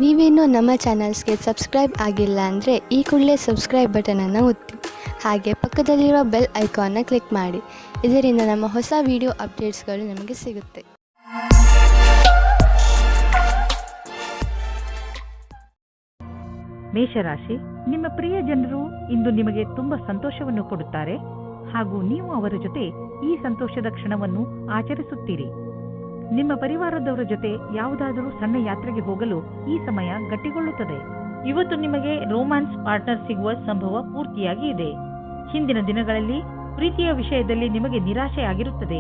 ನೀವೇನೂ ನಮ್ಮ ಚಾನಲ್ಸ್ಗೆ ಸಬ್ಸ್ಕ್ರೈಬ್ ಆಗಿಲ್ಲ ಅಂದರೆ ಈ ಕೂಡಲೇ ಸಬ್ಸ್ಕ್ರೈಬ್ ಬಟನನ್ನು ಒತ್ತಿ. ಹಾಗೆ ಪಕ್ಕದಲ್ಲಿರುವ ಬೆಲ್ ಐಕಾನ್ನ ಕ್ಲಿಕ್ ಮಾಡಿ. ಇದರಿಂದ ನಮ್ಮ ಹೊಸ ವಿಡಿಯೋ ಅಪ್ಡೇಟ್ಸ್ಗಳು ನಿಮಗೆ ಸಿಗುತ್ತೆ. ಮೇಷರಾಶಿ, ನಿಮ್ಮ ಪ್ರಿಯ ಜನರು ಇಂದು ನಿಮಗೆ ತುಂಬಾ ಸಂತೋಷವನ್ನು ಕೊಡುತ್ತಾರೆ ಹಾಗೂ ನೀವು ಅವರ ಜೊತೆ ಈ ಸಂತೋಷದ ಕ್ಷಣವನ್ನು ಆಚರಿಸುತ್ತೀರಿ. ನಿಮ್ಮ ಪರಿವಾರದವರ ಜೊತೆ ಯಾವುದಾದರೂ ಸಣ್ಣ ಯಾತ್ರೆಗೆ ಹೋಗಲು ಈ ಸಮಯ ಗಟ್ಟಿಗೊಳ್ಳುತ್ತದೆ. ಇವತ್ತು ನಿಮಗೆ ರೋಮ್ಯಾನ್ಸ್ ಪಾರ್ಟ್ನರ್ ಸಿಗುವ ಸಂಭವ ಪೂರ್ತಿಯಾಗಿ ಇದೆ. ಹಿಂದಿನ ದಿನಗಳಲ್ಲಿ ಪ್ರೀತಿಯ ವಿಷಯದಲ್ಲಿ ನಿಮಗೆ ನಿರಾಶೆಯಾಗಿರುತ್ತದೆ,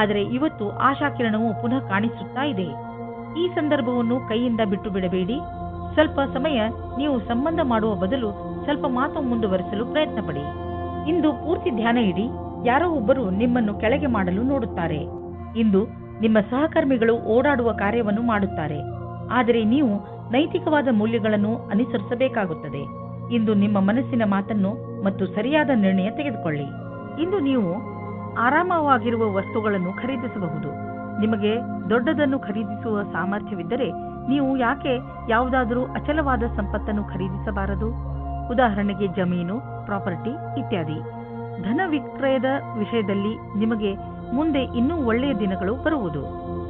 ಆದರೆ ಇವತ್ತು ಆಶಾಕಿರಣವು ಪುನಃ ಕಾಣಿಸುತ್ತಾ ಇದೆ. ಈ ಸಂದರ್ಭವನ್ನು ಕೈಯಿಂದ ಬಿಟ್ಟು ಬಿಡಬೇಡಿ. ಸ್ವಲ್ಪ ಸಮಯ ನೀವು ಸಂಬಂಧ ಮಾಡುವ ಬದಲು ಸ್ವಲ್ಪ ಮಾತು ಮುಂದುವರಿಸಲು ಪ್ರಯತ್ನ ಪಡಿ. ಇಂದು ಪೂರ್ತಿ ಧ್ಯಾನ ಇಡಿ. ಯಾರೋ ಒಬ್ಬರು ನಿಮ್ಮನ್ನು ಕೆಳಗೆ ಮಾಡಲು ನೋಡುತ್ತಾರೆ. ಇಂದು ನಿಮ್ಮ ಸಹಕರ್ಮಿಗಳು ಓಡಾಡುವ ಕಾರ್ಯವನ್ನು ಮಾಡುತ್ತಾರೆ, ಆದರೆ ನೀವು ನೈತಿಕವಾದ ಮೌಲ್ಯಗಳನ್ನು ಅನುಸರಿಸಬೇಕಾಗುತ್ತದೆ. ಇಂದು ನಿಮ್ಮ ಮನಸ್ಸಿನ ಮಾತನ್ನು ಮತ್ತು ಸರಿಯಾದ ನಿರ್ಣಯ ತೆಗೆದುಕೊಳ್ಳಿ. ಇಂದು ನೀವು ಆರಾಮವಾಗಿರುವ ವಸ್ತುಗಳನ್ನು ಖರೀದಿಸಬಹುದು. ನಿಮಗೆ ದೊಡ್ಡದನ್ನು ಖರೀದಿಸುವ ಸಾಮರ್ಥ್ಯವಿದ್ದರೆ ನೀವು ಯಾಕೆ ಯಾವುದಾದರೂ ಅಚಲವಾದ ಸಂಪತ್ತನ್ನು ಖರೀದಿಸಬಾರದು? ಉದಾಹರಣೆಗೆ ಜಮೀನು, ಪ್ರಾಪರ್ಟಿ ಇತ್ಯಾದಿ. ಧನ ವಿಕ್ರಯದ ವಿಷಯದಲ್ಲಿ ನಿಮಗೆ ಮುಂದೆ ಇನ್ನೂ ಒಳ್ಳೆಯ ದಿನಗಳು ಬರುವುದು.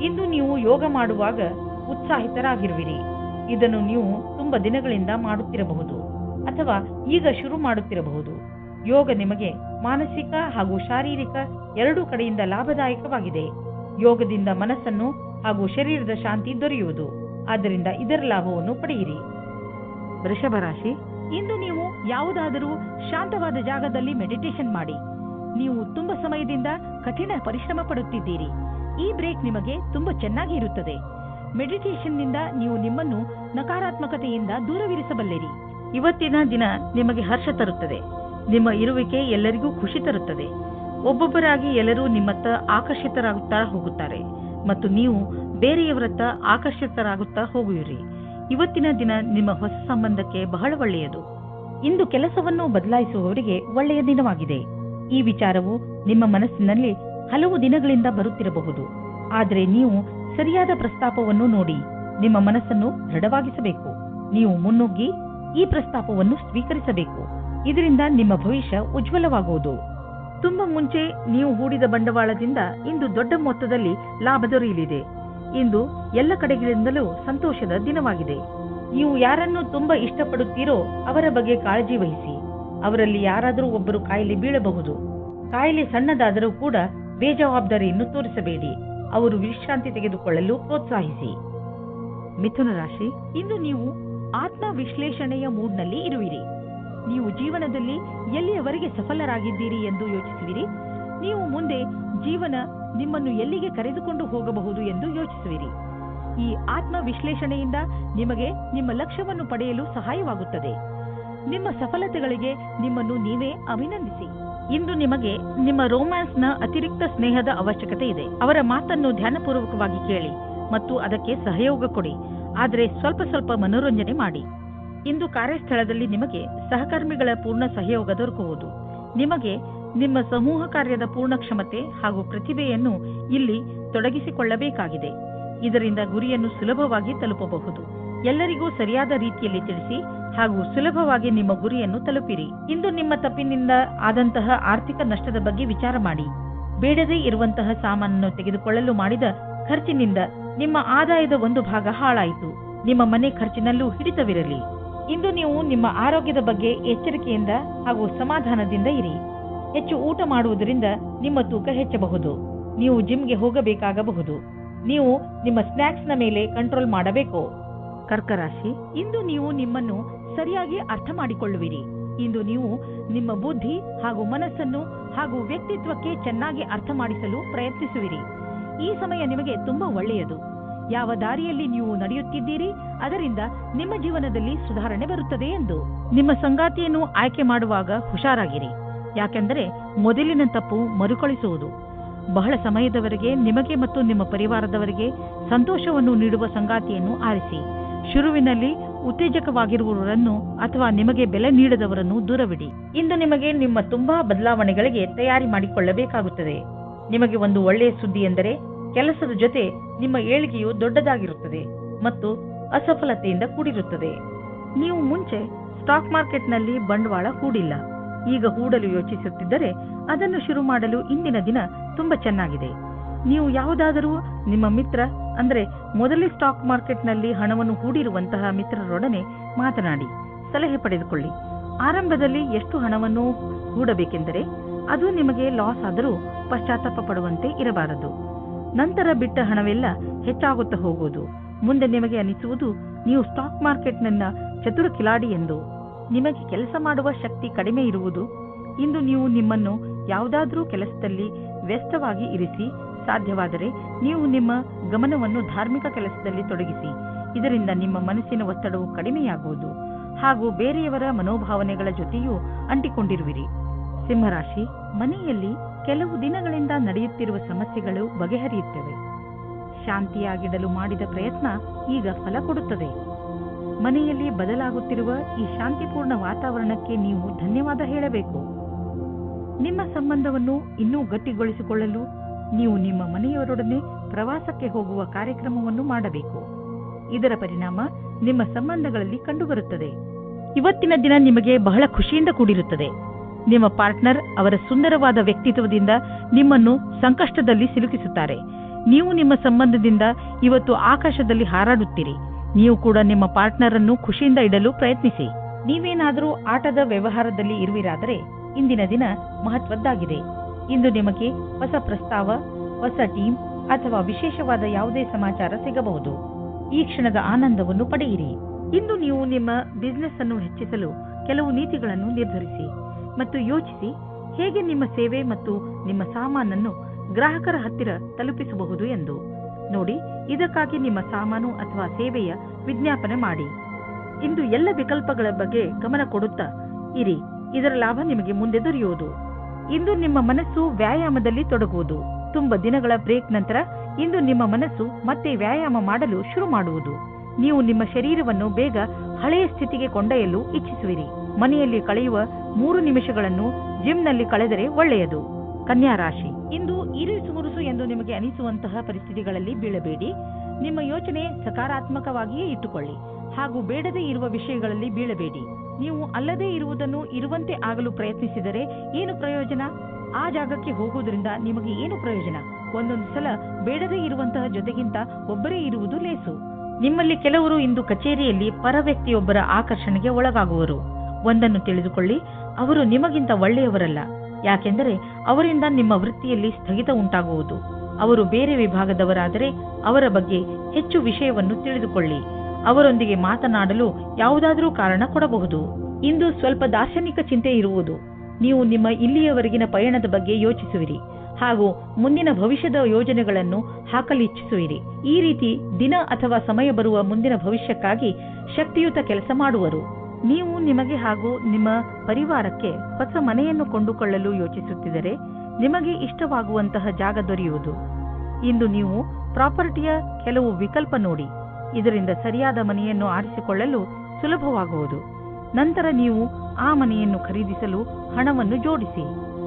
ಇಂದು ನೀವು ಯೋಗ ಮಾಡುವಾಗ ಉತ್ಸಾಹಿತರಾಗಿರುವಿರಿ. ಇದನ್ನು ನೀವು ತುಂಬಾ ದಿನಗಳಿಂದ ಮಾಡುತ್ತಿರಬಹುದು ಅಥವಾ ಈಗ ಶುರು ಮಾಡುತ್ತಿರಬಹುದು. ಯೋಗ ನಿಮಗೆ ಮಾನಸಿಕ ಹಾಗೂ ಶಾರೀರಿಕ ಎರಡೂ ಕಡೆಯಿಂದ ಲಾಭದಾಯಕವಾಗಿದೆ. ಯೋಗದಿಂದ ಮನಸ್ಸನ್ನು ಹಾಗೂ ಶರೀರದ ಶಾಂತಿ ದೊರೆಯುವುದು. ಆದ್ದರಿಂದ ಇದರ ಲಾಭವನ್ನು ಪಡೆಯಿರಿ. ವೃಷಭ ರಾಶಿ, ಇಂದು ನೀವು ಯಾವುದಾದರೂ ಶಾಂತವಾದ ಜಾಗದಲ್ಲಿ ಮೆಡಿಟೇಷನ್ ಮಾಡಿ. ನೀವು ತುಂಬಾ ಸಮಯದಿಂದ ಕಠಿಣ ಪರಿಶ್ರಮ ಪಡುತ್ತಿದ್ದೀರಿ. ಈ ಬ್ರೇಕ್ ನಿಮಗೆ ತುಂಬಾ ಚೆನ್ನಾಗಿ ಇರುತ್ತದೆ. ಮೆಡಿಟೇಷನ್ನಿಂದ ನೀವು ನಿಮ್ಮನ್ನು ನಕಾರಾತ್ಮಕತೆಯಿಂದ ದೂರವಿರಿಸಬಲ್ಲಿರಿ. ಇವತ್ತಿನ ದಿನ ನಿಮಗೆ ಹರ್ಷ ತರುತ್ತದೆ. ನಿಮ್ಮ ಇರುವಿಕೆ ಎಲ್ಲರಿಗೂ ಖುಷಿ ತರುತ್ತದೆ. ಒಬ್ಬೊಬ್ಬರಾಗಿ ಎಲ್ಲರೂ ನಿಮ್ಮತ್ತ ಆಕರ್ಷಿತರಾಗುತ್ತಾ ಹೋಗುತ್ತಾರೆ ಮತ್ತು ನೀವು ಬೇರೆಯವರತ್ತ ಆಕರ್ಷಿತರಾಗುತ್ತಾ ಹೋಗುವಿರಿ. ಇವತ್ತಿನ ದಿನ ನಿಮ್ಮ ಹೊಸ ಸಂಬಂಧಕ್ಕೆ ಬಹಳ ಒಳ್ಳೆಯದು. ಇಂದು ಕೆಲಸವನ್ನು ಬದಲಾಯಿಸುವವರಿಗೆ ಒಳ್ಳೆಯ ದಿನವಾಗಿದೆ. ಈ ವಿಚಾರವು ನಿಮ್ಮ ಮನಸ್ಸಿನಲ್ಲಿ ಹಲವು ದಿನಗಳಿಂದ ಬರುತ್ತಿರಬಹುದು, ಆದರೆ ನೀವು ಸರಿಯಾದ ಪ್ರಸ್ತಾಪವನ್ನು ನೋಡಿ ನಿಮ್ಮ ಮನಸ್ಸನ್ನು ದೃಢವಾಗಿಸಬೇಕು. ನೀವು ಮುನ್ನುಗ್ಗಿ ಈ ಪ್ರಸ್ತಾಪವನ್ನು ಸ್ವೀಕರಿಸಬೇಕು. ಇದರಿಂದ ನಿಮ್ಮ ಭವಿಷ್ಯ ಉಜ್ವಲವಾಗುವುದು. ತುಂಬಾ ಮುಂಚೆ ನೀವು ಹೂಡಿದ ಬಂಡವಾಳದಿಂದ ಇಂದು ದೊಡ್ಡ ಮೊತ್ತದಲ್ಲಿ ಲಾಭ ದೊರೆಯಲಿದೆ. ಇಂದು ಎಲ್ಲ ಕಡೆಗಳಿಂದಲೂ ಸಂತೋಷದ ದಿನವಾಗಿದೆ. ನೀವು ಯಾರನ್ನು ತುಂಬಾ ಇಷ್ಟಪಡುತ್ತೀರೋ ಅವರ ಬಗ್ಗೆ ಕಾಳಜಿ ವಹಿಸಿ. ಅವರಲ್ಲಿ ಯಾರಾದರೂ ಒಬ್ಬರು ಕಾಯಿಲೆ ಬೀಳಬಹುದು. ಕಾಯಿಲೆ ಸಣ್ಣದಾದರೂ ಕೂಡ ಬೇಜವಾಬ್ದಾರಿಯನ್ನು ತೋರಿಸಬೇಡಿ. ಅವರು ವಿಶ್ರಾಂತಿ ತೆಗೆದುಕೊಳ್ಳಲು ಪ್ರೋತ್ಸಾಹಿಸಿ. ಮಿಥುನ ರಾಶಿ, ಇಂದು ನೀವು ಆತ್ಮ ವಿಶ್ಲೇಷಣೆಯ ಮೂಡ್ನಲ್ಲಿ ಇರುವಿರಿ. ನೀವು ಜೀವನದಲ್ಲಿ ಎಲ್ಲಿಯವರೆಗೆ ಸಫಲರಾಗಿದ್ದೀರಿ ಎಂದು ಯೋಚಿಸುವಿರಿ. ನೀವು ಮುಂದೆ ಜೀವನ ನಿಮ್ಮನ್ನು ಎಲ್ಲಿಗೆ ಕರೆದುಕೊಂಡು ಹೋಗಬಹುದು ಎಂದು ಯೋಚಿಸುವಿರಿ. ಈ ಆತ್ಮ ವಿಶ್ಲೇಷಣೆಯಿಂದ ನಿಮಗೆ ನಿಮ್ಮ ಲಕ್ಷ್ಯವನ್ನು ಪಡೆಯಲು ಸಹಾಯವಾಗುತ್ತದೆ. ನಿಮ್ಮ ಸಫಲತೆಗಳಿಗೆ ನಿಮ್ಮನ್ನು ನೀವೇ ಅಭಿನಂದಿಸಿ. ಇಂದು ನಿಮಗೆ ನಿಮ್ಮ ರೋಮ್ಯಾನ್ಸ್ನ ಅತಿರಿಕ್ತ ಸ್ನೇಹದ ಅವಶ್ಯಕತೆ ಇದೆ. ಅವರ ಮಾತನ್ನು ಧ್ಯಾನಪೂರ್ವಕವಾಗಿ ಕೇಳಿ ಮತ್ತು ಅದಕ್ಕೆ ಸಹಯೋಗ ಕೊಡಿ, ಆದರೆ ಸ್ವಲ್ಪ ಸ್ವಲ್ಪ ಮನೋರಂಜನೆ ಮಾಡಿ. ಇಂದು ಕಾರ್ಯಸ್ಥಳದಲ್ಲಿ ನಿಮಗೆ ಸಹಕರ್ಮಿಗಳ ಪೂರ್ಣ ಸಹಯೋಗ ದೊರಕುವುದು. ನಿಮಗೆ ನಿಮ್ಮ ಸಮೂಹ ಕಾರ್ಯದ ಪೂರ್ಣ ಕ್ಷಮತೆ ಹಾಗೂ ಪ್ರತಿಭೆಯನ್ನು ಇಲ್ಲಿ ತೊಡಗಿಸಿಕೊಳ್ಳಬೇಕಾಗಿದೆ. ಇದರಿಂದ ಗುರಿಯನ್ನು ಸುಲಭವಾಗಿ ತಲುಪಬಹುದು. ಎಲ್ಲರಿಗೂ ಸರಿಯಾದ ರೀತಿಯಲ್ಲಿ ತಿಳಿಸಿ ಹಾಗೂ ಸುಲಭವಾಗಿ ನಿಮ್ಮ ಗುರಿಯನ್ನು ತಲುಪಿರಿ. ಇಂದು ನಿಮ್ಮ ತಪ್ಪಿನಿಂದ ಆದಂತಹ ಆರ್ಥಿಕ ನಷ್ಟದ ಬಗ್ಗೆ ವಿಚಾರ ಮಾಡಿ. ಬೇಡದೇ ಇರುವಂತಹ ಸಾಮಾನನ್ನು ತೆಗೆದುಕೊಳ್ಳಲು ಮಾಡಿದ ಖರ್ಚಿನಿಂದ ನಿಮ್ಮ ಆದಾಯದ ಒಂದು ಭಾಗ ಹಾಳಾಯಿತು. ನಿಮ್ಮ ಮನೆ ಖರ್ಚಿನಲ್ಲೂ ಹಿಡಿತವಿರಲಿ. ಇಂದು ನೀವು ನಿಮ್ಮ ಆರೋಗ್ಯದ ಬಗ್ಗೆ ಎಚ್ಚರಿಕೆಯಿಂದ ಹಾಗೂ ಸಮಾಧಾನದಿಂದ ಇರಿ. ಹೆಚ್ಚು ಊಟ ಮಾಡುವುದರಿಂದ ನಿಮ್ಮ ತೂಕ ಹೆಚ್ಚಬಹುದು. ನೀವು ಜಿಮ್ಗೆ ಹೋಗಬೇಕಾಗಬಹುದು. ನೀವು ನಿಮ್ಮ ಸ್ನ್ಯಾಕ್ಸ್ನ ಮೇಲೆ ಕಂಟ್ರೋಲ್ ಮಾಡಬೇಕು. ಕರ್ಕರಾಶಿ, ಇಂದು ನೀವು ನಿಮ್ಮನ್ನು ಸರಿಯಾಗಿ ಅರ್ಥ ಮಾಡಿಕೊಳ್ಳುವಿರಿ. ಇಂದು ನೀವು ನಿಮ್ಮ ಬುದ್ಧಿ ಹಾಗೂ ಮನಸ್ಸನ್ನು ಹಾಗೂ ವ್ಯಕ್ತಿತ್ವಕ್ಕೆ ಚೆನ್ನಾಗಿ ಅರ್ಥ ಮಾಡಿಸಲು ಪ್ರಯತ್ನಿಸುವಿರಿ. ಈ ಸಮಯ ನಿಮಗೆ ತುಂಬಾ ಒಳ್ಳೆಯದು. ಯಾವ ದಾರಿಯಲ್ಲಿ ನೀವು ನಡೆಯುತ್ತಿದ್ದೀರಿ ಅದರಿಂದ ನಿಮ್ಮ ಜೀವನದಲ್ಲಿ ಸುಧಾರಣೆ ಬರುತ್ತದೆ ಎಂದು. ನಿಮ್ಮ ಸಂಗಾತಿಯನ್ನು ಆಯ್ಕೆ ಮಾಡುವಾಗ ಹುಷಾರಾಗಿರಿ, ಯಾಕೆಂದರೆ ಮೊದಲಿನ ತಪ್ಪು ಮರುಕಳಿಸುವುದು. ಬಹಳ ಸಮಯದವರೆಗೆ ನಿಮಗೆ ಮತ್ತು ನಿಮ್ಮ ಪರಿವಾರದವರಿಗೆ ಸಂತೋಷವನ್ನು ನೀಡುವ ಸಂಗಾತಿಯನ್ನು ಆರಿಸಿ. ಶುರುವಿನಲ್ಲಿ ಉತ್ತೇಜಕವಾಗಿರುವವರನ್ನು ಅಥವಾ ನಿಮಗೆ ಬೆಲೆ ನೀಡದವರನ್ನು ದೂರವಿಡಿ. ಇಂದು ನಿಮಗೆ ನಿಮ್ಮ ತುಂಬಾ ಬದಲಾವಣೆಗಳಿಗೆ ತಯಾರಿ ಮಾಡಿಕೊಳ್ಳಬೇಕಾಗುತ್ತದೆ. ನಿಮಗೆ ಒಂದು ಒಳ್ಳೆಯ ಸುದ್ದಿ ಎಂದರೆ ಕೆಲಸದ ಜೊತೆ ನಿಮ್ಮ ಏಳಿಗೆಯು ದೊಡ್ಡದಾಗಿರುತ್ತದೆ ಮತ್ತು ಅಸಫಲತೆಯಿಂದ ಕೂಡಿರುತ್ತದೆ. ನೀವು ಮುಂಚೆ ಸ್ಟಾಕ್ ಮಾರ್ಕೆಟ್ನಲ್ಲಿ ಬಂಡವಾಳ ಹೂಡಿಲ್ಲ, ಈಗ ಹೂಡಲು ಯೋಚಿಸುತ್ತಿದ್ದರೆ ಅದನ್ನು ಶುರು ಮಾಡಲು ಇಂದಿನ ದಿನ ತುಂಬಾ ಚೆನ್ನಾಗಿದೆ. ನೀವು ಯಾವುದಾದರೂ ನಿಮ್ಮ ಮಿತ್ರ ಅಂದ್ರೆ ಮೊದಲೇ ಸ್ಟಾಕ್ ಮಾರ್ಕೆಟ್ನಲ್ಲಿ ಹಣವನ್ನು ಹೂಡಿರುವಂತಹ ಮಿತ್ರರೊಡನೆ ಮಾತನಾಡಿ ಸಲಹೆ ಪಡೆದುಕೊಳ್ಳಿ. ಆರಂಭದಲ್ಲಿ ಎಷ್ಟು ಹಣವನ್ನು ಹೂಡಬೇಕೆಂದರೆ ಅದು ನಿಮಗೆ ಲಾಸ್ ಆದರೂ ಪಶ್ಚಾತ್ತಾಪ ಪಡುವಂತೆ ಇರಬಾರದು. ನಂತರ ಬಿಟ್ಟ ಹಣವೆಲ್ಲ ಹೆಚ್ಚಾಗುತ್ತಾ ಹೋಗುವುದು. ಮುಂದೆ ನಿಮಗೆ ಅನಿಸುವುದು ನೀವು ಸ್ಟಾಕ್ ಮಾರ್ಕೆಟ್ನ ಚತುರ ಕಿಲಾಡಿ ಎಂದು. ನಿಮಗೆ ಕೆಲಸ ಮಾಡುವ ಶಕ್ತಿ ಕಡಿಮೆ ಇರುವುದು. ಇಂದು ನೀವು ನಿಮ್ಮನ್ನು ಯಾವುದಾದ್ರೂ ಕೆಲಸದಲ್ಲಿ ವ್ಯಸ್ತವಾಗಿ ಇರಿಸಿ. ಸಾಧ್ಯವಾದರೆ ನೀವು ನಿಮ್ಮ ಗಮನವನ್ನು ಧಾರ್ಮಿಕ ಕೆಲಸದಲ್ಲಿ ತೊಡಗಿಸಿ. ಇದರಿಂದ ನಿಮ್ಮ ಮನಸ್ಸಿನ ಒತ್ತಡವು ಕಡಿಮೆಯಾಗುವುದು ಹಾಗೂ ಬೇರೆಯವರ ಮನೋಭಾವನೆಗಳ ಜೊತೆಯೂ ಅಂಟಿಕೊಂಡಿರುವಿರಿ. ಸಿಂಹರಾಶಿ, ಮನೆಯಲ್ಲಿ ಕೆಲವು ದಿನಗಳಿಂದ ನಡೆಯುತ್ತಿರುವ ಸಮಸ್ಯೆಗಳು ಬಗೆಹರಿಯುತ್ತವೆ. ಶಾಂತಿಯಾಗಿಡಲು ಮಾಡಿದ ಪ್ರಯತ್ನ ಈಗ ಫಲ ಕೊಡುತ್ತದೆ. ಮನೆಯಲ್ಲಿ ಬದಲಾಗುತ್ತಿರುವ ಈ ಶಾಂತಿಪೂರ್ಣ ವಾತಾವರಣಕ್ಕೆ ನೀವು ಧನ್ಯವಾದ ಹೇಳಬೇಕು. ನಿಮ್ಮ ಸಂಬಂಧವನ್ನು ಇನ್ನೂ ಗಟ್ಟಿಗೊಳಿಸಿಕೊಳ್ಳಲು ನೀವು ನಿಮ್ಮ ಮನೆಯವರೊಡನೆ ಪ್ರವಾಸಕ್ಕೆ ಹೋಗುವ ಕಾರ್ಯಕ್ರಮವನ್ನು ಮಾಡಬೇಕು. ಇದರ ಪರಿಣಾಮ ನಿಮ್ಮ ಸಂಬಂಧಗಳಲ್ಲಿ ಕಂಡುಬರುತ್ತದೆ. ಇವತ್ತಿನ ದಿನ ನಿಮಗೆ ಬಹಳ ಖುಷಿಯಿಂದ ಕೂಡಿರುತ್ತದೆ. ನಿಮ್ಮ ಪಾರ್ಟ್ನರ್ ಅವರ ಸುಂದರವಾದ ವ್ಯಕ್ತಿತ್ವದಿಂದ ನಿಮ್ಮನ್ನು ಸಂಕಷ್ಟದಲ್ಲಿ ಸಿಲುಕಿಸುತ್ತಾರೆ. ನೀವು ನಿಮ್ಮ ಸಂಬಂಧದಿಂದ ಇವತ್ತು ಆಕಾಶದಲ್ಲಿ ಹಾರಾಡುತ್ತೀರಿ. ನೀವು ಕೂಡ ನಿಮ್ಮ ಪಾರ್ಟ್ನರ್ ಅನ್ನು ಖುಷಿಯಿಂದ ಇಡಲು ಪ್ರಯತ್ನಿಸಿ. ನೀವೇನಾದರೂ ಆಟದ ವ್ಯವಹಾರದಲ್ಲಿ ಇರುವಿರಾದರೆ ಇಂದಿನ ದಿನ ಮಹತ್ವದ್ದಾಗಿದೆ. ಇಂದು ನಿಮಗೆ ಹೊಸ ಪ್ರಸ್ತಾವ, ಹೊಸ ಟೀಮ್ ಅಥವಾ ವಿಶೇಷವಾದ ಯಾವುದೇ ಸಮಾಚಾರ ಸಿಗಬಹುದು. ಈ ಕ್ಷಣದ ಆನಂದವನ್ನು ಪಡೆಯಿರಿ. ಇಂದು ನೀವು ನಿಮ್ಮ ಬಿಸಿನೆಸ್ ಅನ್ನು ಹೆಚ್ಚಿಸಲು ಕೆಲವು ನೀತಿಗಳನ್ನು ನಿರ್ಧರಿಸಿ ಮತ್ತು ಯೋಚಿಸಿ ಹೇಗೆ ನಿಮ್ಮ ಸೇವೆ ಮತ್ತು ನಿಮ್ಮ ಸಾಮಾನನ್ನು ಗ್ರಾಹಕರ ಹತ್ತಿರ ತಲುಪಿಸಬಹುದು ಎಂದು ನೋಡಿ. ಇದಕ್ಕಾಗಿ ನಿಮ್ಮ ಸಾಮಾನು ಅಥವಾ ಸೇವೆಯ ವಿಜ್ಞಾಪನೆ ಮಾಡಿ. ಇಂದು ಎಲ್ಲ ವಿಕಲ್ಪಗಳ ಬಗ್ಗೆ ಗಮನ ಕೊಡುತ್ತಾ ಇರಿ. ಇದರ ಲಾಭ ನಿಮಗೆ ಮುಂದೆ ದೊರೆಯುವುದು. ಇಂದು ನಿಮ್ಮ ಮನಸ್ಸು ವ್ಯಾಯಾಮದಲ್ಲಿ ತೊಡಗುವುದು. ತುಂಬಾ ದಿನಗಳ ಬ್ರೇಕ್ ನಂತರ ಇಂದು ನಿಮ್ಮ ಮನಸ್ಸು ಮತ್ತೆ ವ್ಯಾಯಾಮ ಮಾಡಲು ಶುರು ಮಾಡುವುದು. ನೀವು ನಿಮ್ಮ ಶರೀರವನ್ನು ಬೇಗ ಹಳೆಯ ಸ್ಥಿತಿಗೆ ಕೊಂಡೊಯ್ಯಲು ಇಚ್ಛಿಸುವಿರಿ. ಮನೆಯಲ್ಲಿ ಕಳೆಯುವ 3 ನಿಮಿಷಗಳನ್ನು ಜಿಮ್ನಲ್ಲಿ ಕಳೆದರೆ ಒಳ್ಳೆಯದು. ಕನ್ಯಾ ರಾಶಿ, ಇಂದು ಇರಿಸು ಮುರುಸು ಎಂದು ನಿಮಗೆ ಅನಿಸುವಂತಹ ಪರಿಸ್ಥಿತಿಗಳಲ್ಲಿ ಬೀಳಬೇಡಿ. ನಿಮ್ಮ ಯೋಚನೆ ಸಕಾರಾತ್ಮಕವಾಗಿಯೇ ಇಟ್ಟುಕೊಳ್ಳಿ ಹಾಗೂ ಬೇಡದೇ ಇರುವ ವಿಷಯಗಳಲ್ಲಿ ಬೀಳಬೇಡಿ. ನೀವು ಅಲ್ಲದೇ ಇರುವುದನ್ನು ಇರುವಂತೆ ಆಗಲು ಪ್ರಯತ್ನಿಸಿದರೆ ಏನು ಪ್ರಯೋಜನ? ಆ ಜಾಗಕ್ಕೆ ಹೋಗುವುದರಿಂದ ನಿಮಗೆ ಏನು ಪ್ರಯೋಜನ? ಒಂದೊಂದು ಸಲ ಬೇಡದೇ ಇರುವಂತಹ ಜೊತೆಗಿಂತ ಒಬ್ಬರೇ ಇರುವುದು ಲೇಸು. ನಿಮ್ಮಲ್ಲಿ ಕೆಲವರು ಇಂದು ಕಚೇರಿಯಲ್ಲಿ ಪರ ವ್ಯಕ್ತಿಯೊಬ್ಬರ ಆಕರ್ಷಣೆಗೆ ಒಳಗಾಗುವರು. ಒಂದನ್ನು ತಿಳಿದುಕೊಳ್ಳಿ, ಅವರು ನಿಮಗಿಂತ ಒಳ್ಳೆಯವರಲ್ಲ. ಯಾಕೆಂದರೆ ಅವರಿಂದ ನಿಮ್ಮ ವೃತ್ತಿಯಲ್ಲಿ ಸ್ಥಗಿತ ಉಂಟಾಗುವುದು. ಅವರು ಬೇರೆ ವಿಭಾಗದವರಾದರೆ ಅವರ ಬಗ್ಗೆ ಹೆಚ್ಚು ವಿಷಯವನ್ನು ತಿಳಿದುಕೊಳ್ಳಿ. ಅವರೊಂದಿಗೆ ಮಾತನಾಡಲು ಯಾವುದಾದರೂ ಕಾರಣ ಕೊಡಬಹುದು. ಇಂದು ಸ್ವಲ್ಪ ದಾರ್ಶನಿಕ ಚಿಂತೆ ಇರುವುದು. ನೀವು ನಿಮ್ಮ ಇಲ್ಲಿಯವರೆಗಿನ ಪಯಣದ ಬಗ್ಗೆ ಯೋಚಿಸುವಿರಿ ಹಾಗೂ ಮುಂದಿನ ಭವಿಷ್ಯದ ಯೋಜನೆಗಳನ್ನು ಹಾಕಲಿಚ್ಛಿಸುವಿರಿ. ಈ ರೀತಿ ದಿನ ಅಥವಾ ಸಮಯ ಬರುವ ಮುಂದಿನ ಭವಿಷ್ಯಕ್ಕಾಗಿ ಶಕ್ತಿಯುತ ಕೆಲಸ ಮಾಡುವರು. ನೀವು ನಿಮಗೆ ಹಾಗೂ ನಿಮ್ಮ ಪರಿವಾರಕ್ಕೆ ಹೊಸ ಮನೆಯನ್ನು ಕೊಂಡುಕೊಳ್ಳಲು ಯೋಚಿಸುತ್ತಿದ್ದರೆ ನಿಮಗೆ ಇಷ್ಟವಾಗುವಂತಹ ಜಾಗ ದೊರೆಯುವುದು. ಇಂದು ನೀವು ಪ್ರಾಪರ್ಟಿಯ ಕೆಲವು ವಿಕಲ್ಪ ನೋಡಿ. ಇದರಿಂದ ಸರಿಯಾದ ಮನೆಯನ್ನು ಆರಿಸಿಕೊಳ್ಳಲು ಸುಲಭವಾಗುವುದು. ನಂತರ ನೀವು ಆ ಮನೆಯನ್ನು ಖರೀದಿಸಲು ಹಣವನ್ನು ಜೋಡಿಸಿ.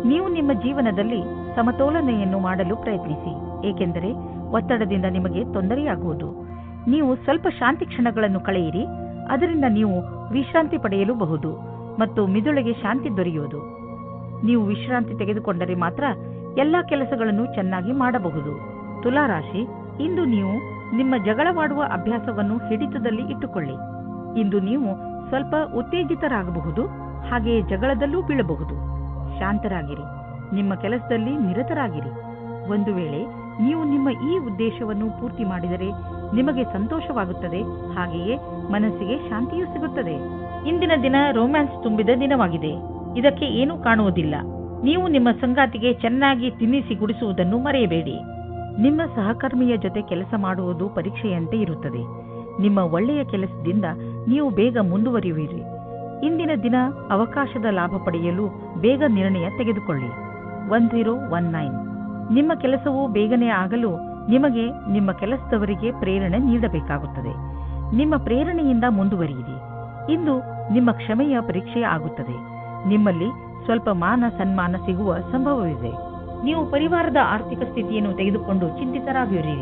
ನೀವು ನಿಮ್ಮ ಜೀವನದಲ್ಲಿ ಸಮತೋಲನೆಯನ್ನು ಮಾಡಲು ಪ್ರಯತ್ನಿಸಿ, ಏಕೆಂದರೆ ಒತ್ತಡದಿಂದ ನಿಮಗೆ ತೊಂದರೆಯಾಗುವುದು. ನೀವು ಸ್ವಲ್ಪ ಶಾಂತಿ ಕ್ಷಣಗಳನ್ನು ಕಳೆಯಿರಿ. ಅದರಿಂದ ನೀವು ವಿಶ್ರಾಂತಿ ಪಡೆಯಲೂಬಹುದು ಮತ್ತು ಮಿದುಳಿಗೆ ಶಾಂತಿ ದೊರೆಯುವುದು. ನೀವು ವಿಶ್ರಾಂತಿ ತೆಗೆದುಕೊಂಡರೆ ಮಾತ್ರ ಎಲ್ಲಾ ಕೆಲಸಗಳನ್ನು ಚೆನ್ನಾಗಿ ಮಾಡಬಹುದು. ತುಲಾರಾಶಿ, ಇಂದು ನೀವು ನಿಮ್ಮ ಜಗಳವಾಡುವ ಅಭ್ಯಾಸವನ್ನು ಹಿಡಿತದಲ್ಲಿ ಇಟ್ಟುಕೊಳ್ಳಿ. ಇಂದು ನೀವು ಸ್ವಲ್ಪ ಉತ್ತೇಜಿತರಾಗಬಹುದು, ಹಾಗೆಯೇ ಜಗಳದಲ್ಲೂ ಬೀಳಬಹುದು. ಶಾಂತರಾಗಿರಿ. ನಿಮ್ಮ ಕೆಲಸದಲ್ಲಿ ನಿರತರಾಗಿರಿ. ಒಂದು ವೇಳೆ ನೀವು ನಿಮ್ಮ ಈ ಉದ್ದೇಶವನ್ನು ಪೂರ್ತಿ ಮಾಡಿದರೆ ನಿಮಗೆ ಸಂತೋಷವಾಗುತ್ತದೆ, ಹಾಗೆಯೇ ಮನಸ್ಸಿಗೆ ಶಾಂತಿಯೂ ಸಿಗುತ್ತದೆ. ಇಂದಿನ ದಿನ ರೊಮ್ಯಾನ್ಸ್ ತುಂಬಿದ ದಿನವಾಗಿದೆ. ಇದಕ್ಕೆ ಏನೂ ಕಾಣುವುದಿಲ್ಲ. ನೀವು ನಿಮ್ಮ ಸಂಗಾತಿಗೆ ಚೆನ್ನಾಗಿ ತಿನ್ನಿಸಿ ಗುಡಿಸುವುದನ್ನು ಮರೆಯಬೇಡಿ. ನಿಮ್ಮ ಸಹಕರ್ಮಿಯ ಜೊತೆ ಕೆಲಸ ಮಾಡುವುದು ಪರೀಕ್ಷೆಯಂತೆ ಇರುತ್ತದೆ. ನಿಮ್ಮ ಒಳ್ಳೆಯ ಕೆಲಸದಿಂದ ನೀವು ಬೇಗ ಮುಂದುವರಿಯುವಿರಿ. ಇಂದಿನ ದಿನ ಅವಕಾಶದ ಲಾಭ ಪಡೆಯಲು ಬೇಗ ನಿರ್ಣಯ ತೆಗೆದುಕೊಳ್ಳಿ. 1019. ನಿಮ್ಮ ಕೆಲಸವು ಬೇಗನೆ ಆಗಲು ನಿಮಗೆ ನಿಮ್ಮ ಕೆಲಸದವರಿಗೆ ಪ್ರೇರಣೆ ನೀಡಬೇಕಾಗುತ್ತದೆ. ನಿಮ್ಮ ಪ್ರೇರಣೆಯಿಂದ ಮುಂದುವರಿಯಿರಿ. ಇಂದು ನಿಮ್ಮ ಕ್ಷಮೆಯ ಪರೀಕ್ಷೆ ಆಗುತ್ತದೆ. ನಿಮ್ಮಲ್ಲಿ ಸ್ವಲ್ಪ ಮಾನ ಸನ್ಮಾನ ಸಿಗುವ ಸಂಭವವಿದೆ. ನೀವು ಪರಿವಾರದ ಆರ್ಥಿಕ ಸ್ಥಿತಿಯನ್ನು ತೆಗೆದುಕೊಂಡು ಚಿಂತಿತರಾಗಿರಿ.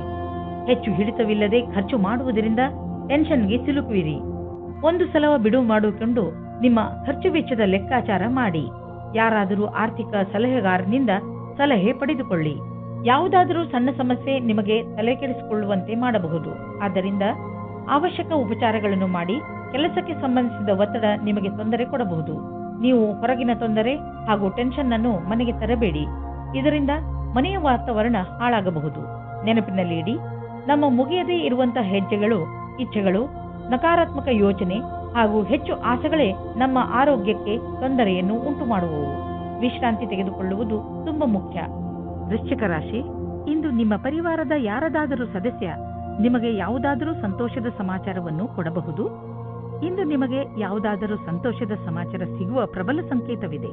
ಹೆಚ್ಚು ಹಿಡಿತವಿಲ್ಲದೆ ಖರ್ಚು ಮಾಡುವುದರಿಂದ ಟೆನ್ಷನ್ಗೆ ಸಿಲುಕುವಿರಿ. ಒಂದು ಸಲ ಬಿಡುವು ಮಾಡಿಕೊಂಡು ನಿಮ್ಮ ಖರ್ಚು ವೆಚ್ಚದ ಲೆಕ್ಕಾಚಾರ ಮಾಡಿ. ಯಾರಾದರೂ ಆರ್ಥಿಕ ಸಲಹೆಗಾರನಿಂದ ಸಲಹೆ ಪಡೆದುಕೊಳ್ಳಿ. ಯಾವುದಾದರೂ ಸಣ್ಣ ಸಮಸ್ಯೆ ನಿಮಗೆ ತಲೆ ಕೆಡಿಸಿಕೊಳ್ಳುವಂತೆ ಮಾಡಬಹುದು. ಆದ್ದರಿಂದ ಅವಶ್ಯಕ ಉಪಚಾರಗಳನ್ನು ಮಾಡಿ. ಕೆಲಸಕ್ಕೆ ಸಂಬಂಧಿಸಿದ ಒತ್ತಡ ನಿಮಗೆ ತೊಂದರೆ ಕೊಡಬಹುದು. ನೀವು ಹೊರಗಿನ ತೊಂದರೆ ಹಾಗೂ ಟೆನ್ಷನ್ ಅನ್ನು ಮನೆಗೆ ತರಬೇಡಿ. ಇದರಿಂದ ಮನೆಯ ವಾತಾವರಣ ಹಾಳಾಗಬಹುದು. ನೆನಪಿನಲ್ಲಿ ಇಡಿ, ನಮ್ಮ ಮುಗಿಯದೇ ಇರುವಂತಹ ಹೆಜ್ಜೆಗಳು, ಇಚ್ಛೆಗಳು, ನಕಾರಾತ್ಮಕ ಯೋಚನೆ ಹಾಗೂ ಹೆಚ್ಚು ಆಸೆಗಳೇ ನಮ್ಮ ಆರೋಗ್ಯಕ್ಕೆ ತೊಂದರೆಯನ್ನು ಉಂಟು ಮಾಡುವವು. ವಿಶ್ರಾಂತಿ ತೆಗೆದುಕೊಳ್ಳುವುದು ತುಂಬಾ ಮುಖ್ಯ. ವೃಶ್ಚಿಕ ರಾಶಿ, ಇಂದು ನಿಮ್ಮ ಪರಿವಾರದ ಯಾರದಾದರೂ ಸದಸ್ಯ ನಿಮಗೆ ಯಾವುದಾದರೂ ಸಂತೋಷದ ಸಮಾಚಾರವನ್ನು ಕೊಡಬಹುದು. ಇಂದು ನಿಮಗೆ ಯಾವುದಾದರೂ ಸಂತೋಷದ ಸಮಾಚಾರ ಸಿಗುವ ಪ್ರಬಲ ಸಂಕೇತವಿದೆ.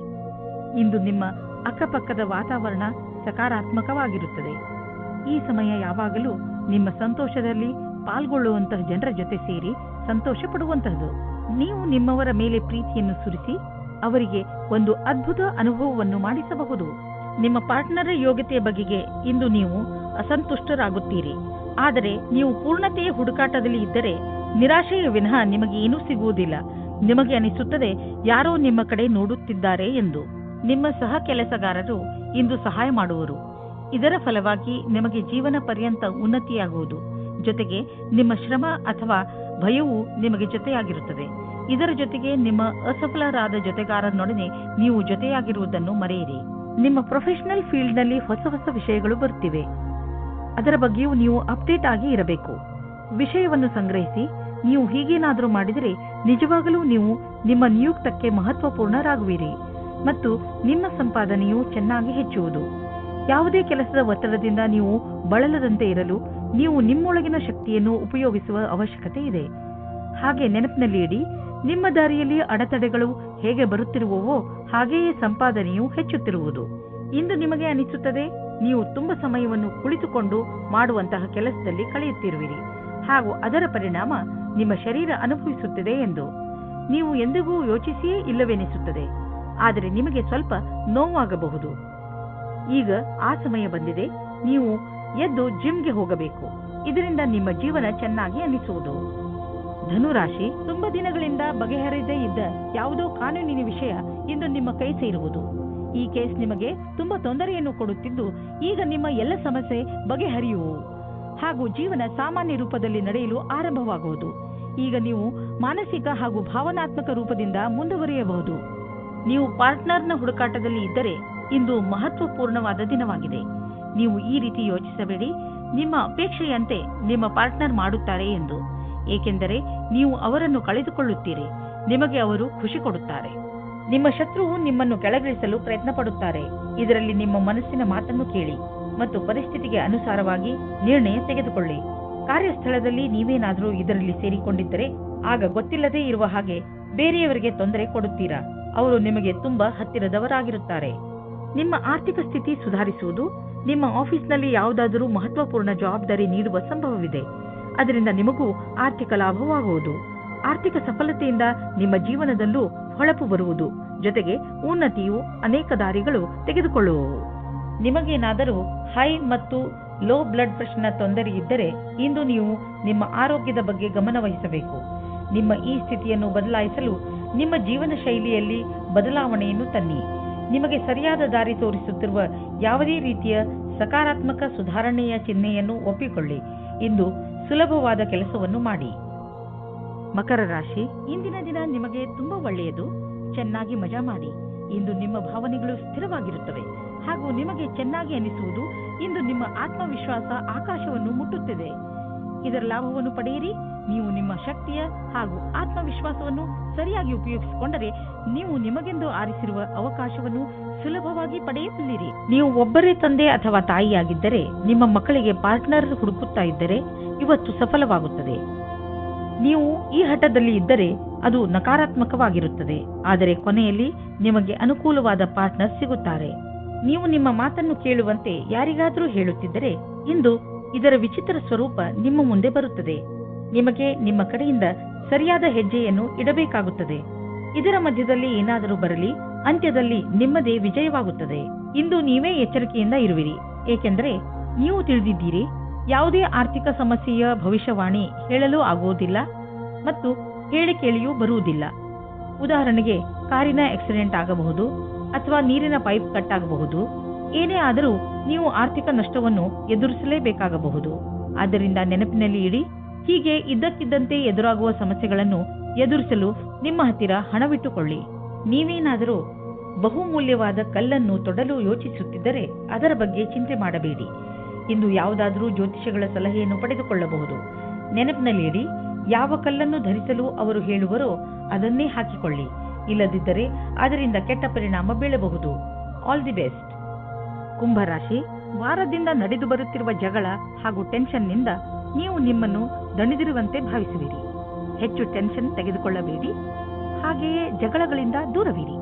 ಇಂದು ನಿಮ್ಮ ಅಕ್ಕಪಕ್ಕದ ವಾತಾವರಣ ಸಕಾರಾತ್ಮಕವಾಗಿರುತ್ತದೆ. ಈ ಸಮಯ ಯಾವಾಗಲೂ ನಿಮ್ಮ ಸಂತೋಷದಲ್ಲಿ ಪಾಲ್ಗೊಳ್ಳುವಂತಹ ಜನರ ಜೊತೆ ಸೇರಿ ಸಂತೋಷ ಪಡುವಂತಹದ್ದು. ನೀವು ನಿಮ್ಮವರ ಮೇಲೆ ಪ್ರೀತಿಯನ್ನು ಸುರಿಸಿ ಅವರಿಗೆ ಒಂದು ಅದ್ಭುತ ಅನುಭವವನ್ನು ಮಾಡಿಸಬಹುದು. ನಿಮ್ಮ ಪಾರ್ಟ್ನರ್ ಯೋಗ್ಯತೆಯ ಬಗೆಗೆ ಇಂದು ನೀವು ಅಸಂತುಷ್ಟರಾಗುತ್ತೀರಿ. ಆದರೆ ನೀವು ಪೂರ್ಣತೆಯ ಹುಡುಕಾಟದಲ್ಲಿ ಇದ್ದರೆ ನಿರಾಶೆಯ ವಿನಃ ನಿಮಗೆ ಏನೂ ಸಿಗುವುದಿಲ್ಲ. ನಿಮಗೆ ಅನಿಸುತ್ತದೆ ಯಾರೋ ನಿಮ್ಮ ಕಡೆ ನೋಡುತ್ತಿದ್ದಾರೆ ಎಂದು. ನಿಮ್ಮ ಸಹ ಕೆಲಸಗಾರರು ಇಂದು ಸಹಾಯ ಮಾಡುವರು. ಇದರ ಫಲವಾಗಿ ನಿಮಗೆ ಜೀವನ ಪರ್ಯಂತ ಉನ್ನತಿಯಾಗುವುದು. ಜೊತೆಗೆ ನಿಮ್ಮ ಶ್ರಮ ಅಥವಾ ಭಯವು ನಿಮಗೆ ಜೊತೆಯಾಗಿರುತ್ತದೆ. ಇದರ ಜೊತೆಗೆ ನಿಮ್ಮ ಅಸಫಲರಾದ ಜೊತೆಗಾರನೊಡನೆ ನೀವು ಜೊತೆಯಾಗಿರುವುದನ್ನು ಮರೆಯಿರಿ. ನಿಮ್ಮ ಪ್ರೊಫೆಷನಲ್ ಫೀಲ್ಡ್ನಲ್ಲಿ ಹೊಸ ಹೊಸ ವಿಷಯಗಳು ಬರುತ್ತಿವೆ. ಅದರ ಬಗ್ಗೆಯೂ ನೀವು ಅಪ್ಡೇಟ್ ಆಗಿ ಇರಬೇಕು. ವಿಷಯವನ್ನು ಸಂಗ್ರಹಿಸಿ. ನೀವು ಹೀಗೇನಾದರೂ ಮಾಡಿದರೆ ನಿಜವಾಗಲೂ ನೀವು ನಿಮ್ಮ ನಿಯುಕ್ತಕ್ಕೆ ಮಹತ್ವಪೂರ್ಣರಾಗುವಿರಿ ಮತ್ತು ನಿಮ್ಮ ಸಂಪಾದನೆಯು ಚೆನ್ನಾಗಿ ಹೆಚ್ಚುವುದು. ಯಾವುದೇ ಕೆಲಸದ ಒತ್ತಡದಿಂದ ನೀವು ಬಳಲದಂತೆ ಇರಲು ನೀವು ನಿಮ್ಮೊಳಗಿನ ಶಕ್ತಿಯನ್ನು ಉಪಯೋಗಿಸುವ ಅವಶ್ಯಕತೆ ಇದೆ. ಹಾಗೆ ನೆನಪಿನಲ್ಲಿ ಇಡಿ, ನಿಮ್ಮ ದಾರಿಯಲ್ಲಿ ಅಡೆತಡೆಗಳು ಹೇಗೆ ಬರುತ್ತಿರುವವೋ ಹಾಗೆಯೇ ಸಂಪಾದನೆಯು ಹೆಚ್ಚುತ್ತಿರುವುದು. ಇಂದು ನಿಮಗೆ ಅನಿಸುತ್ತದೆ ನೀವು ತುಂಬಾ ಸಮಯವನ್ನು ಕುಳಿತುಕೊಂಡು ಮಾಡುವಂತಹ ಕೆಲಸದಲ್ಲಿ ಕಳೆಯುತ್ತಿರುವಿರಿ ಹಾಗೂ ಅದರ ಪರಿಣಾಮ ನಿಮ್ಮ ಶರೀರ ಅನುಭವಿಸುತ್ತಿದೆ ಎಂದು ನೀವು ಎಂದಿಗೂ ಯೋಚಿಸಿಯೇ ಇಲ್ಲವೆನಿಸುತ್ತದೆ. ಆದರೆ ನಿಮಗೆ ಸ್ವಲ್ಪ ನೋವಾಗಬಹುದು. ಈಗ ಆ ಸಮಯ ಬಂದಿದೆ. ನೀವು ಎದ್ದು ಜಿಮ್ಗೆ ಹೋಗಬೇಕು. ಇದರಿಂದ ನಿಮ್ಮ ಜೀವನ ಚೆನ್ನಾಗಿ ಅನಿಸುವುದು. ಧನುರಾಶಿ, ತುಂಬಾ ದಿನಗಳಿಂದ ಬಗೆಹರಿಯದೇ ಇದ್ದ ಯಾವುದೋ ಕಾನೂನಿನ ವಿಷಯ ಇಂದು ನಿಮ್ಮ ಕೈ ಸೇರುವುದು. ಈ ಕೇಸ್ ನಿಮಗೆ ತುಂಬಾ ತೊಂದರೆಯನ್ನು ಕೊಡುತ್ತಿದ್ದು ಈಗ ನಿಮ್ಮ ಎಲ್ಲ ಸಮಸ್ಯೆ ಬಗೆಹರಿಯುವು ಹಾಗೂ ಜೀವನ ಸಾಮಾನ್ಯ ರೂಪದಲ್ಲಿ ನಡೆಯಲು ಆರಂಭವಾಗುವುದು. ಈಗ ನೀವು ಮಾನಸಿಕ ಹಾಗೂ ಭಾವನಾತ್ಮಕ ರೂಪದಿಂದ ಮುಂದುವರಿಯಬಹುದು. ನೀವು ಪಾರ್ಟ್ನರ್ನ ಹುಡುಕಾಟದಲ್ಲಿ ಇದ್ದರೆ ಇಂದು ಮಹತ್ವಪೂರ್ಣವಾದ ದಿನವಾಗಿದೆ. ನೀವು ಈ ರೀತಿ ಯೋಚಿಸಬೇಡಿ, ನಿಮ್ಮ ಅಪೇಕ್ಷೆಯಂತೆ ನಿಮ್ಮ ಪಾರ್ಟ್ನರ್ ಮಾಡುತ್ತಾರೆ ಎಂದು. ಏಕೆಂದರೆ ನೀವು ಅವರನ್ನು ಕಳೆದುಕೊಳ್ಳುತ್ತೀರಿ. ನಿಮಗೆ ಅವರು ಖುಷಿ ಕೊಡುತ್ತಾರೆ. ನಿಮ್ಮ ಶತ್ರುವು ನಿಮ್ಮನ್ನು ಕೆಳಗಿಳಿಸಲು ಪ್ರಯತ್ನ ಪಡುತ್ತಾರೆ. ಇದರಲ್ಲಿ ನಿಮ್ಮ ಮನಸ್ಸಿನ ಮಾತನ್ನು ಕೇಳಿ ಮತ್ತು ಪರಿಸ್ಥಿತಿಗೆ ಅನುಸಾರವಾಗಿ ನಿರ್ಣಯ ತೆಗೆದುಕೊಳ್ಳಿ. ಕಾರ್ಯಸ್ಥಳದಲ್ಲಿ ನೀವೇನಾದರೂ ಇದರಲ್ಲಿ ಸೇರಿಕೊಂಡಿದ್ದರೆ ಆಗ ಗೊತ್ತಿಲ್ಲದೇ ಇರುವ ಹಾಗೆ ಬೇರೆಯವರಿಗೆ ತೊಂದರೆ ಕೊಡುತ್ತೀರಾ. ಅವರು ನಿಮಗೆ ತುಂಬಾ ಹತ್ತಿರದವರಾಗಿರುತ್ತಾರೆ. ನಿಮ್ಮ ಆರ್ಥಿಕ ಸ್ಥಿತಿ ಸುಧಾರಿಸುವುದು. ನಿಮ್ಮ ಆಫೀಸ್ನಲ್ಲಿ ಯಾವುದಾದರೂ ಮಹತ್ವಪೂರ್ಣ ಜವಾಬ್ದಾರಿ ನೀಡುವ ಸಂಭವವಿದೆ. ಅದರಿಂದ ನಿಮಗೂ ಆರ್ಥಿಕ ಲಾಭವಾಗುವುದು. ಆರ್ಥಿಕ ಸಫಲತೆಯಿಂದ ನಿಮ್ಮ ಜೀವನದಲ್ಲೂ ಹೊಳಪು ಬರುವುದು. ಜೊತೆಗೆ ಉನ್ನತಿಯು ಅನೇಕ ದಾರಿಗಳು ತೆಗೆದುಕೊಳ್ಳುವವು. ನಿಮಗೇನಾದರೂ ಹೈ ಮತ್ತು ಲೋ ಬ್ಲಡ್ ಪ್ರೆಷರ್ನ ತೊಂದರೆ ಇದ್ದರೆ ಇಂದು ನೀವು ನಿಮ್ಮ ಆರೋಗ್ಯದ ಬಗ್ಗೆ ಗಮನ ವಹಿಸಬೇಕು. ನಿಮ್ಮ ಈ ಸ್ಥಿತಿಯನ್ನು ಬದಲಾಯಿಸಲು ನಿಮ್ಮ ಜೀವನ ಶೈಲಿಯಲ್ಲಿ ಬದಲಾವಣೆಯನ್ನು ತನ್ನಿ. ನಿಮಗೆ ಸರಿಯಾದ ದಾರಿ ತೋರಿಸುತ್ತಿರುವ ಯಾವುದೇ ರೀತಿಯ ಸಕಾರಾತ್ಮಕ ಸುಧಾರಣೆಯ ಚಿಹ್ನೆಯನ್ನು ಒಪ್ಪಿಕೊಳ್ಳಿ. ಇಂದು ಸುಲಭವಾದ ಕೆಲಸವನ್ನು ಮಾಡಿ. ಮಕರ ರಾಶಿ, ಇಂದಿನ ದಿನ ನಿಮಗೆ ತುಂಬಾ ಒಳ್ಳೆಯದು. ಚೆನ್ನಾಗಿ ಮಜಾ ಮಾಡಿ. ಇಂದು ನಿಮ್ಮ ಭಾವನೆಗಳು ಸ್ಥಿರವಾಗಿರುತ್ತವೆ ಹಾಗೂ ನಿಮಗೆ ಚೆನ್ನಾಗಿ ಅನಿಸುವುದು. ಇಂದು ನಿಮ್ಮ ಆತ್ಮವಿಶ್ವಾಸ ಆಕಾಶವನ್ನು ಮುಟ್ಟುತ್ತಿದೆ. ಇದರ ಲಾಭವನ್ನು ಪಡೆಯಿರಿ. ನೀವು ನಿಮ್ಮ ಶಕ್ತಿಯ ಹಾಗೂ ಆತ್ಮವಿಶ್ವಾಸವನ್ನು ಸರಿಯಾಗಿ ಉಪಯೋಗಿಸಿಕೊಂಡರೆ ನೀವು ನಿಮಗೆಂದು ಆರಿಸಿರುವ ಅವಕಾಶವನ್ನು ಸುಲಭವಾಗಿ ಪಡೆಯಬಲ್ಲಿರಿ. ನೀವು ಒಬ್ಬರೇ ತಂದೆ ಅಥವಾ ತಾಯಿಯಾಗಿದ್ದರೆ ನಿಮ್ಮ ಮಕ್ಕಳಿಗೆ ಪಾರ್ಟ್ನರ್ ಹುಡುಕುತ್ತಾ ಇದ್ದರೆ ಇವತ್ತು ಸಫಲವಾಗುತ್ತದೆ. ನೀವು ಈ ಹಠದಲ್ಲಿ ಇದ್ದರೆ ಅದು ನಕಾರಾತ್ಮಕವಾಗಿರುತ್ತದೆ. ಆದರೆ ಕೊನೆಯಲ್ಲಿ ನಿಮಗೆ ಅನುಕೂಲವಾದ ಪಾರ್ಟ್ನರ್ ಸಿಗುತ್ತಾರೆ. ನೀವು ನಿಮ್ಮ ಮಾತನ್ನು ಕೇಳುವಂತೆ ಯಾರಿಗಾದರೂ ಹೇಳುತ್ತಿದ್ದರೆ ಇಂದು ಇದರ ವಿಚಿತ್ರ ಸ್ವರೂಪ ನಿಮ್ಮ ಮುಂದೆ ಬರುತ್ತದೆ. ನಿಮಗೆ ನಿಮ್ಮ ಕಡೆಯಿಂದ ಸರಿಯಾದ ಹೆಜ್ಜೆಯನ್ನು ಇಡಬೇಕಾಗುತ್ತದೆ. ಇದರ ಮಧ್ಯದಲ್ಲಿ ಏನಾದರೂ ಬರಲಿ, ಅಂತ್ಯದಲ್ಲಿ ನಿಮ್ಮದೇ ವಿಜಯವಾಗುತ್ತದೆ. ಇಂದು ನೀವೇ ಎಚ್ಚರಿಕೆಯಿಂದ ಇರುವಿರಿ. ಏಕೆಂದರೆ ನೀವು ತಿಳಿದಿದ್ದೀರಿ ಯಾವುದೇ ಆರ್ಥಿಕ ಸಮಸ್ಯೆಯ ಭವಿಷ್ಯವಾಣಿ ಹೇಳಲು ಆಗುವುದಿಲ್ಲ ಮತ್ತು ಹೇಳಿ ಕೇಳಿಯೂ ಬರುವುದಿಲ್ಲ. ಉದಾಹರಣೆಗೆ ಕಾರಿನ ಆಕ್ಸಿಡೆಂಟ್ ಆಗಬಹುದು ಅಥವಾ ನೀರಿನ ಪೈಪ್ ಕಟ್ ಆಗಬಹುದು. ಏನೇ ಆದರೂ ನೀವು ಆರ್ಥಿಕ ನಷ್ಟವನ್ನು ಎದುರಿಸಲೇಬೇಕಾಗಬಹುದು. ಆದ್ದರಿಂದ ನೆನಪಿನಲ್ಲಿ ಇಡಿ, ಹೀಗೆ ಇದ್ದಕ್ಕಿದ್ದಂತೆ ಎದುರಾಗುವ ಸಮಸ್ಯೆಗಳನ್ನು ಎದುರಿಸಲು ನಿಮ್ಮ ಹತ್ತಿರ ಹಣವಿಟ್ಟುಕೊಳ್ಳಿ. ನೀವೇನಾದರೂ ಬಹುಮೂಲ್ಯವಾದ ಕಲ್ಲನ್ನು ತೊಡಲು ಯೋಚಿಸುತ್ತಿದ್ದರೆ ಅದರ ಬಗ್ಗೆ ಚಿಂತೆ ಮಾಡಬೇಡಿ. ಇಂದು ಯಾವುದಾದರೂ ಜ್ಯೋತಿಷಿಗಳ ಸಲಹೆಯನ್ನು ಪಡೆದುಕೊಳ್ಳಬಹುದು. ನೆನಪಿನಲ್ಲಿ ಇಡಿ, ಯಾವ ಕಲ್ಲನ್ನು ಧರಿಸಲು ಅವರು ಹೇಳುವರೋ ಅದನ್ನೇ ಹಾಕಿಕೊಳ್ಳಿ. ಇಲ್ಲದಿದ್ದರೆ ಅದರಿಂದ ಕೆಟ್ಟ ಪರಿಣಾಮ ಬೀಳಬಹುದು. All the best. ಕುಂಭರಾಶಿ, ವಾರದಿಂದ ನಡೆದು ಬರುತ್ತಿರುವ ಜಗಳ ಹಾಗೂ ಟೆನ್ಷನ್ನಿಂದ ನೀವು ನಿಮ್ಮನ್ನು ದಣಿದಿರುವಂತೆ ಭಾವಿಸುವಿರಿ. ಹೆಚ್ಚು ಟೆನ್ಷನ್ ತೆಗೆದುಕೊಳ್ಳಬೇಡಿ. ಹಾಗೆಯೇ ಜಗಳಗಳಿಂದ ದೂರವಿರಿ.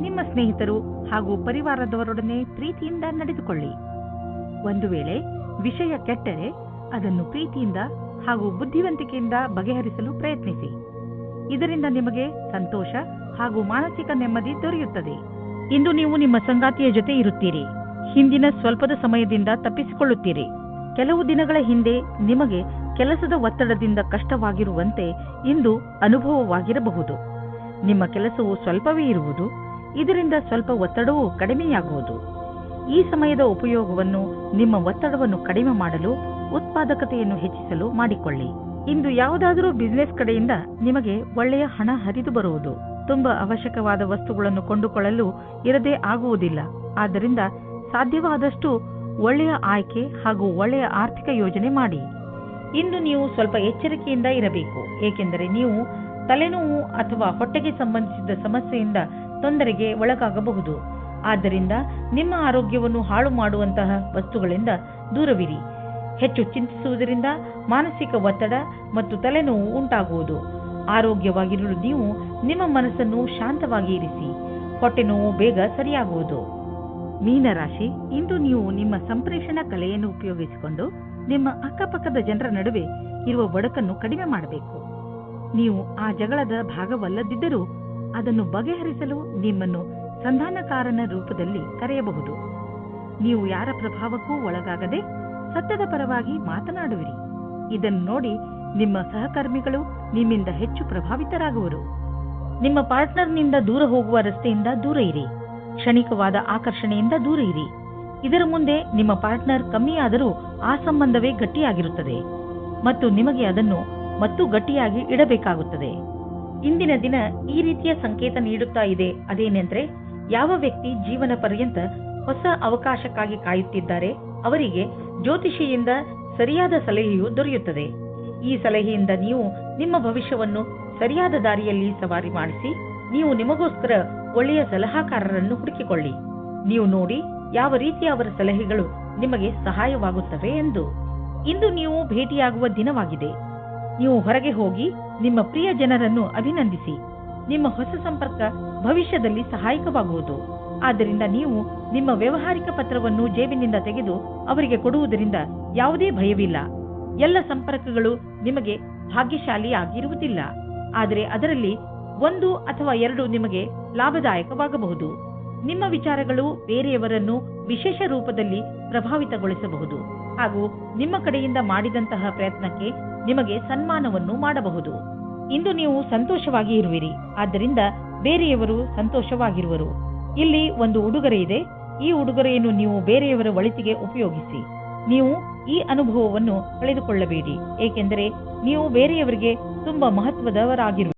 ನಿಮ್ಮ ಸ್ನೇಹಿತರು ಹಾಗೂ ಪರಿವಾರದವರೊಡನೆ ಪ್ರೀತಿಯಿಂದ ನಡೆದುಕೊಳ್ಳಿ. ಒಂದು ವೇಳೆ ವಿಷಯ ಕೆಟ್ಟರೆ ಅದನ್ನು ಪ್ರೀತಿಯಿಂದ ಹಾಗೂ ಬುದ್ಧಿವಂತಿಕೆಯಿಂದ ಬಗೆಹರಿಸಲು ಪ್ರಯತ್ನಿಸಿ. ಇದರಿಂದ ನಿಮಗೆ ಸಂತೋಷ ಹಾಗೂ ಮಾನಸಿಕ ನೆಮ್ಮದಿ ದೊರೆಯುತ್ತದೆ. ಇಂದು ನೀವು ನಿಮ್ಮ ಸಂಗಾತಿಯ ಜೊತೆ ಇರುತ್ತೀರಿ. ಹಿಂದಿನ ಸ್ವಲ್ಪದ ಸಮಯದಿಂದ ತಪ್ಪಿಸಿಕೊಳ್ಳುತ್ತೀರಿ. ಕೆಲವು ದಿನಗಳ ಹಿಂದೆ ನಿಮಗೆ ಕೆಲಸದ ಒತ್ತಡದಿಂದ ಕಷ್ಟವಾಗಿರುವಂತೆ ಇಂದು ಅನುಭವವಾಗಿರಬಹುದು. ನಿಮ್ಮ ಕೆಲಸವು ಸ್ವಲ್ಪವೇ ಇರುವುದು. ಇದರಿಂದ ಸ್ವಲ್ಪ ಒತ್ತಡವೂ ಕಡಿಮೆಯಾಗುವುದು. ಈ ಸಮಯದ ಉಪಯೋಗವನ್ನು ನಿಮ್ಮ ಒತ್ತಡವನ್ನು ಕಡಿಮೆ ಮಾಡಲು, ಉತ್ಪಾದಕತೆಯನ್ನು ಹೆಚ್ಚಿಸಲು ಮಾಡಿಕೊಳ್ಳಿ. ಇಂದು ಯಾವುದಾದರೂ ಬಿಸಿನೆಸ್ ಕಡೆಯಿಂದ ನಿಮಗೆ ಒಳ್ಳೆಯ ಹಣ ಹರಿದು ಬರುವುದು. ತುಂಬಾ ಅವಶ್ಯಕವಾದ ವಸ್ತುಗಳನ್ನು ಕೊಂಡುಕೊಳ್ಳಲು ಇರದೇ ಆಗುವುದಿಲ್ಲ. ಆದ್ದರಿಂದ ಸಾಧ್ಯವಾದಷ್ಟು ಒಳ್ಳೆಯ ಆಯ್ಕೆ ಹಾಗೂ ಒಳ್ಳೆಯ ಆರ್ಥಿಕ ಯೋಜನೆ ಮಾಡಿ. ಇಂದು ನೀವು ಸ್ವಲ್ಪ ಎಚ್ಚರಿಕೆಯಿಂದ ಇರಬೇಕು. ಏಕೆಂದರೆ ನೀವು ತಲೆನೋವು ಅಥವಾ ಹೊಟ್ಟೆಗೆ ಸಂಬಂಧಿಸಿದ ಸಮಸ್ಯೆಯಿಂದ ತೊಂದರೆಗೆ ಒಳಗಾಗಬಹುದು. ಆದ್ದರಿಂದ ನಿಮ್ಮ ಆರೋಗ್ಯವನ್ನು ಹಾಳು ಮಾಡುವಂತಹ ವಸ್ತುಗಳಿಂದ ದೂರವಿರಿ. ಹೆಚ್ಚು ಚಿಂತಿಸುವುದರಿಂದ ಮಾನಸಿಕ ಒತ್ತಡ ಮತ್ತು ತಲೆನೋವು ಉಂಟಾಗುವುದು. ಆರೋಗ್ಯವಾಗಿರಲು ನೀವು ನಿಮ್ಮ ಮನಸ್ಸನ್ನು ಶಾಂತವಾಗಿ ಇರಿಸಿ. ಹೊಟ್ಟೆ ನೋವು ಬೇಗ ಸರಿಯಾಗುವುದು. ಮೀನರಾಶಿ, ಇಂದು ನೀವು ನಿಮ್ಮ ಸಂಪ್ರೇಷಣಾ ಕಲೆಯನ್ನು ಉಪಯೋಗಿಸಿಕೊಂಡು ನಿಮ್ಮ ಅಕ್ಕಪಕ್ಕದ ಜನರ ನಡುವೆ ಇರುವ ಒಡಕನ್ನು ಕಡಿಮೆ ಮಾಡಬೇಕು. ನೀವು ಆ ಜಗಳದ ಭಾಗವಲ್ಲದಿದ್ದರೂ ಅದನ್ನು ಬಗೆಹರಿಸಲು ನಿಮ್ಮನ್ನು ಸಂಧಾನಕಾರನ ರೂಪದಲ್ಲಿ ಕರೆಯಬಹುದು. ನೀವು ಯಾರ ಪ್ರಭಾವಕ್ಕೂ ಒಳಗಾಗದೆ ಸತ್ಯದ ಪರವಾಗಿ ಮಾತನಾಡುವಿರಿ. ಇದನ್ನು ನೋಡಿ ನಿಮ್ಮ ಸಹಕರ್ಮಿಗಳು ನಿಮ್ಮಿಂದ ಹೆಚ್ಚು ಪ್ರಭಾವಿತರಾಗುವರು. ನಿಮ್ಮ ಪಾರ್ಟ್ನರ್ನಿಂದ ದೂರ ಹೋಗುವ ರಸ್ತೆಯಿಂದ ದೂರ ಇರಿ. ಕ್ಷಣಿಕವಾದ ಆಕರ್ಷಣೆಯಿಂದ ದೂರ ಇರಿ. ಇದರ ಮುಂದೆ ನಿಮ್ಮ ಪಾರ್ಟ್ನರ್ ಕಮ್ಮಿಯಾದರೂ ಆ ಸಂಬಂಧವೇ ಗಟ್ಟಿಯಾಗಿರುತ್ತದೆ ಮತ್ತು ನಿಮಗೆ ಅದನ್ನು ಮತ್ತು ಗಟ್ಟಿಯಾಗಿ ಇಡಬೇಕಾಗುತ್ತದೆ. ಇಂದಿನ ದಿನ ಈ ರೀತಿಯ ಸಂಕೇತ ನೀಡುತ್ತಾ ಇದೆ. ಅದೇನೆಂದ್ರೆ, ಯಾವ ವ್ಯಕ್ತಿ ಜೀವನ ಪರ್ಯಂತ ಹೊಸ ಅವಕಾಶಕ್ಕಾಗಿ ಕಾಯುತ್ತಿದ್ದಾರೆ ಅವರಿಗೆ ಜ್ಯೋತಿಷಿಯಿಂದ ಸರಿಯಾದ ಸಲಹೆಯು ದೊರೆಯುತ್ತದೆ. ಈ ಸಲಹೆಯಿಂದ ನೀವು ನಿಮ್ಮ ಭವಿಷ್ಯವನ್ನು ಸರಿಯಾದ ದಾರಿಯಲ್ಲಿ ಸವಾರಿ ಮಾಡಿಸಿ ನೀವು ನಿಮಗೋಸ್ಕರ ಒಳ್ಳೆಯ ಸಲಹಾಕಾರರನ್ನು ಹುಡುಕಿಕೊಳ್ಳಿ. ನೀವು ನೋಡಿ ಯಾವ ರೀತಿಯ ಅವರ ಸಲಹೆಗಳು ನಿಮಗೆ ಸಹಾಯವಾಗುತ್ತವೆ ಎಂದು. ಇಂದು ನೀವು ಭೇಟಿಯಾಗುವ ದಿನವಾಗಿದೆ. ನೀವು ಹೊರಗೆ ಹೋಗಿ ನಿಮ್ಮ ಪ್ರಿಯ ಜನರನ್ನು ಅಭಿನಂದಿಸಿ. ನಿಮ್ಮ ಹೊಸ ಸಂಪರ್ಕ ಭವಿಷ್ಯದಲ್ಲಿ ಸಹಾಯಕವಾಗುವುದು. ಆದ್ದರಿಂದ ನೀವು ನಿಮ್ಮ ವ್ಯವಹಾರಿಕ ಪತ್ರವನ್ನು ಜೇಬಿನಿಂದ ತೆಗೆದು ಅವರಿಗೆ ಕೊಡುವುದರಿಂದ ಯಾವುದೇ ಭಯವಿಲ್ಲ. ಎಲ್ಲ ಸಂಪರ್ಕಗಳು ನಿಮಗೆ ಭಾಗ್ಯಶಾಲಿಯಾಗಿರುವುದಿಲ್ಲ, ಆದರೆ ಅದರಲ್ಲಿ 1 ಅಥವಾ 2 ನಿಮಗೆ ಲಾಭದಾಯಕವಾಗಬಹುದು. ನಿಮ್ಮ ವಿಚಾರಗಳು ಬೇರೆಯವರನ್ನು ವಿಶೇಷ ರೂಪದಲ್ಲಿ ಪ್ರಭಾವಿತಗೊಳಿಸಬಹುದು ಹಾಗೂ ನಿಮ್ಮ ಕಡೆಯಿಂದ ಮಾಡಿದಂತಹ ಪ್ರಯತ್ನಕ್ಕೆ ನಿಮಗೆ ಸನ್ಮಾನವನ್ನು ಮಾಡಬಹುದು. ಇಂದು ನೀವು ಸಂತೋಷವಾಗಿ ಇರುವಿರಿ, ಆದ್ದರಿಂದ ಬೇರೆಯವರು ಸಂತೋಷವಾಗಿರುವರು. ಇಲ್ಲಿ ಒಂದು ಉಡುಗೊರೆ ಇದೆ. ಈ ಉಡುಗೊರೆಯನ್ನು ನೀವು ಬೇರೆಯವರ ಒಳಿತಿಗೆ ಉಪಯೋಗಿಸಿ. ನೀವು ಈ ಅನುಭವವನ್ನು ಕಳೆದುಕೊಳ್ಳಬೇಡಿ, ಏಕೆಂದರೆ ನೀವು ಬೇರೆಯವರಿಗೆ ತುಂಬಾ ಮಹತ್ವದವರಾಗಿರುವಿರಿ.